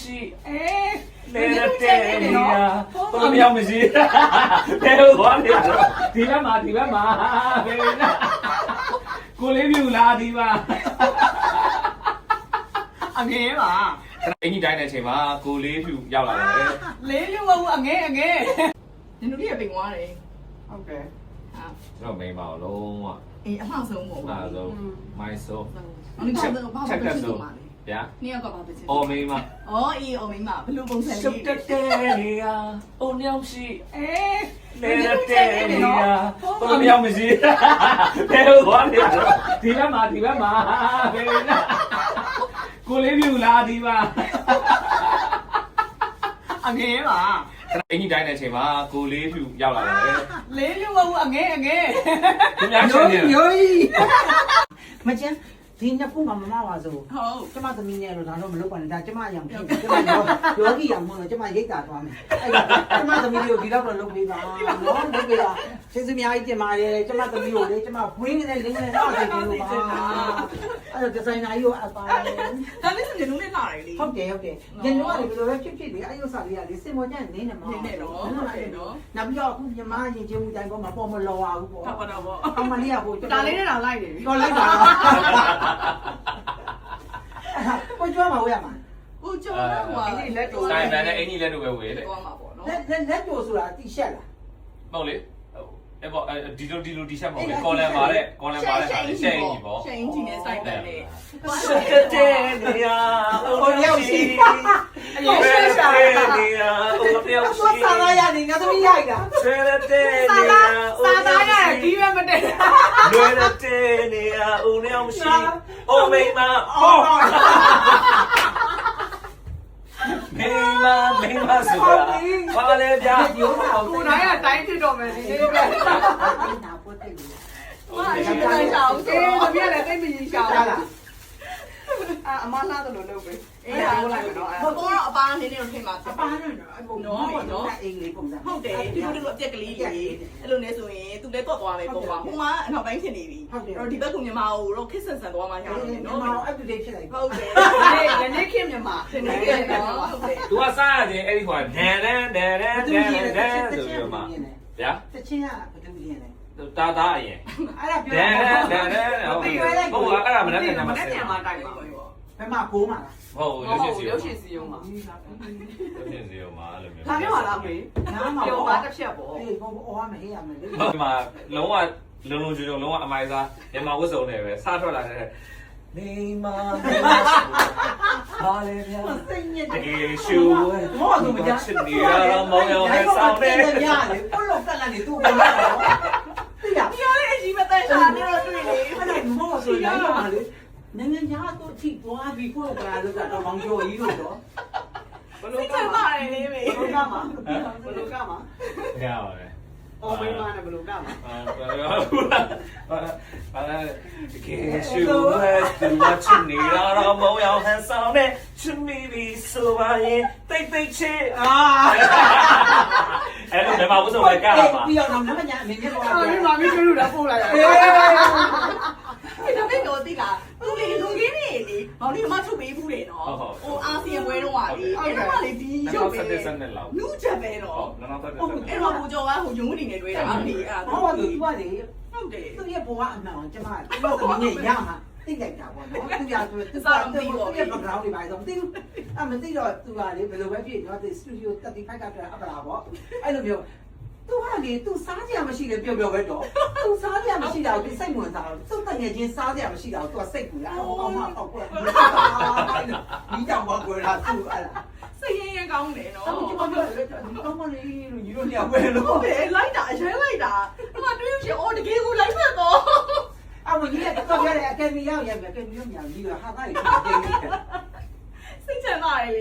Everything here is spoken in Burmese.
ရှိနေတဲ့နေရာဘယ်လိုရောက်မရှိဘယ်လိုသွားနေရတော့ဒီဘက်မှာဘယ်လိုလဲကိုလေးပြူလားဒီပါအငဲပါအင်ကြီးတိုင်းတဲ့အချိန်မှာကိုလေးပြူရောက်လာတယ်လေးပြူမဟုတ်အငဲနင်တို့ပြပင်သွားတယ်ဟုတ်ကဲ့ကျွန်တော်မိန်ပါလုံးဝအေးအမှောက်ဆုံးပေါ့အမှောက်ဆုံးမိုင်းဆုံးချက်တက်ဆုံးဗျာနှစ်ယောက်ကဘာဖြစ်ချင်အော်မိန်းမအော်အေးအော်မိန်းမဘလူပုံစံလေးရှုပ်တက်တဲ့နေရာအိုညောင်ရှိနေတဲ့နေရာဘယ်လိုရောက်မရှိဘယ်လိုသွားနေရတော့ဒီဘက်မှာဘယ်လိုလဲကိုလေးပြူလားဒီပါအငဲပါအင်ကြီးတိုင်းတဲ့အချိန်မှာကိုလေးပြူရောက်လာတယ်လေးပြူမဟုတ်အငဲသူများချင်းနေရိုးကြီးမကျန်းဒီနှစ်ခုမှမမပါဆိုဟုတ်ကျမသမီးနဲ့တော့ဒါတော့မလုပ်ပါနဲ့ဒါကျမအရင်ဖြစ်ကျမယောဂီရမို့လို့ကျမရိတ်တာသွားမယ်အဲ့ဒါကျမသမီးကိုဒီတော့တော့လုပ်ပေးပါနော်လုပ်ပေးပါကျေးဇူးအများကြီးတင်ပါတယ်ကျမသမီးကိုလေကျမဝင်းနေတဲ့လင်းနေတဲ့တော့တင်လို့ပါအဲ့တော့ဒီဇိုင်နာကြီးကိုအပ်ပါတယ်ဒါလေးစနေလုံးနဲ့လာတယ်လေဟုတ်တယ်ညလုံးကလေဘယ်လိုပဲဖြစ်လေအဲ့ဥစ္စာလေးကလေစင်မောကျန်နေနေမှာနေနေတော့ဟုတ်တယ်နော်နောက်ပြီးတော့အခုညီမရင်ချင်းမှုတိုင်းပေါ်မှာပေါ်မလောအောင်ပေါ့ဟုတ်ပါတော့ပေါ့အမလေးကဟိုဒါလေးနဲ့တော့လိုက်နေပြီတော့လိုက်ပါကိုကြွားမှာဝေးရမှာကိုကြွားတော့ဟိုလက်တို့တိုင်းဗန်နဲ့အင်ကြီးလက်တို့ပဲဝေးတယ်သွားမှာပေါ့နော်လက်တို့ဆိုတာတီရှက်လားမဟုတ်လေအဲ့ပေါ့ဒီလိုတီရှက်မဟုတ်လေကော်လန်ပါတဲ့ရှယ်အင်ကြီးပေါ့ရှယ်အင်ကြီးနဲ့စိုက်တယ်လေရှက်တဲ့နေရာဟိုရောက်ရှိအရင်ရှက်ရှာတာနေရာဟိုရောက်ရှိသူစားရနေငါသမီးရိုက်တာရှက်တဲ့နေရာစားရတယ်ဒီပဲမတည့်လွယ်တဲ့နေရာဦးနေအောင်ရှိအိုမိမမိမဆိုတာဘာလဲဗျာရုံးအောင်ကိုတိုင်းကတိုင်းဖြစ်တော့မယ်ဒီလေးပဲနာပို့တယ်လေအရှိတိုင်းချောင်းတေးတပြက်လည်းတိတ်မကြီးချောင်းအမလာတယ်လို့လုပ်ပဲအေးဟုတ်လိုက်မယ်နော်ဘဘောတော့အပားနေနေတော့ထင်ပါအပားတော့အပုံနော်အင်္ဂလိပ်ပုံစံဟုတ်တယ်ဒီလိုအပြက်ကလေးကြီးအဲ့လိုနဲ့ဆိုရင်သူလည်းတော့သွားမယ်ပုံပါဟိုမှာအနောက်ပိုင်းဖြစ်နေပြီအဲ့တော့ဒီဘက်ကမြန်မာကိုတော့ခစ်ဆန်ဆန်သွားမှရမယ်နော်မြန်မာအပ်တူဒေးဖြစ်လိုက်ဟုတ်တယ်ဒီနေ့ခေတ်မြန်မာဒီနေ့ခေတ်မြန်မာဟုတ်တယ်သူကစားရတယ်အဲ့ဒီဟိုဒန်ဆိုပြီးတော့မှဗျာတချင်းကဘယ်သူရင်းလဲတာအရင်အဲ့ဒါပြောဒန်ဟုတ်ကအဲ့ဒါမနဲ့ပြန်မှာတိုက်ပါဘယ်မှာကိုးမှာလားဟုတ်ရုပ်ရှင်စီယုံမှာအဲ့လိုမျိုးလာပြောလားမေနားမှာပြောပါတစ်ချက်ပေါ့အေးဘောအော်မဟေးရမယ်လေဒီမှာလုံးဝလုံးကြုံလုံးဝအမိုင်စားမြန်မာဝတ်စုံတွေပဲစားထွက်လာတဲ့နေမာဟာလေဗျာစိတ်ညစ်တကယ်ရှူမောသူမကြချစ်နေရတော့မောင်ရောနဲ့ဆောင်းနေရတယ်ဘလောက်ကလည်းနေသူ့ဘယ်လိုလဲသိလားပြောလေအကြီးမတန်းရှာနေတော့တွေ့လေအဲ့ဒါမောဆိုလိုက်ပါလေနိုင်ငံခြားတော့ထိသွားပြီးကိုယ်ကလာလို့ကတော့မောင်ကျော်ကြီးလို့တော့ဘလို့ကမှာလေမေဘလို့ကမှာဘလို့ကမှာရပါပဲအော်မိမနဲ့ဘလို့ကမှာဘာလဲတကယ်ရှူဟဲ့သူမချစ်နေရတော့မောင်ရောဟန်ဆောင်နဲ့ချစ်မိပြီးဆိုပါရင်တိတ်ချစ်အဲ့လိုမြန်မာဝတ်စုံလည်းကလာပါပြီးတော့နောက်မှညာအမေနဲ့ပေါ်လာတယ်မာမီကျလို့တော့ပို့လာရတယ်အဲ့ဒါကတော့သိလားသူလေလူကြီးနေလေမောင်လေးမထုတ်ပေးဘူးလေနော်ဟိုအာဆီယံပွဲတော့ဟာလေအဲ့ဒါလေဒီရုပ်ပဲနူးချက်ပဲတော့အဲ့တော့ဘူကျော်ကဟိုရုံးဝင်နေတွဲတာအမေအဲ့ဒါဟောသူကလေဟုတ်တယ်သူရဲ့ဘဝအမှန်ကျမသူ့ရဲ့ရမှာသိလိုက်တာပေါ့နော်သူကသူစားတော့ပြီးပေါ့ဒီ background တွေပါတော့မသိဘူးအမသိတော့သူကလေဘယ်လိုပဲဖြစ်တော့ဒီ studio 35ကအပလာပေါ့အဲ့လိုမျိုးသူကလေသူစားကြရမရှိလေပျော်ပျော်ပဲတော့သူစားကြရမရှိတာကိုစိတ်ဝင်စားတော့သူတငယ်ချင်းစားကြရမရှိတာကိုသူကစိတ်ကူလာဟောကောင်းမှပေါ့ကွယ်ဒီကြောင်ပေါ့ကွယ်လားသူအဲ့လားစိတ်ရကောင်းတယ်နော်အခုကျမပြောတယ်ကောင်းမလေးလို့ယူလို့ညဝဲလို့ဟုတ်တယ်လိုက်တာအရင်လိုက်တာအမတွေးရှင်အော်တကယ်ကိုလိုက်ဖက်တော့အမကြီးကတော့ပြောတယ်အကယ်ဒမီရောက်ရမယ်အကယ်ဒမီရောက်မြန်ကြီးဟာသားကြီးစိတ်ချမ်းသာတယ်လေ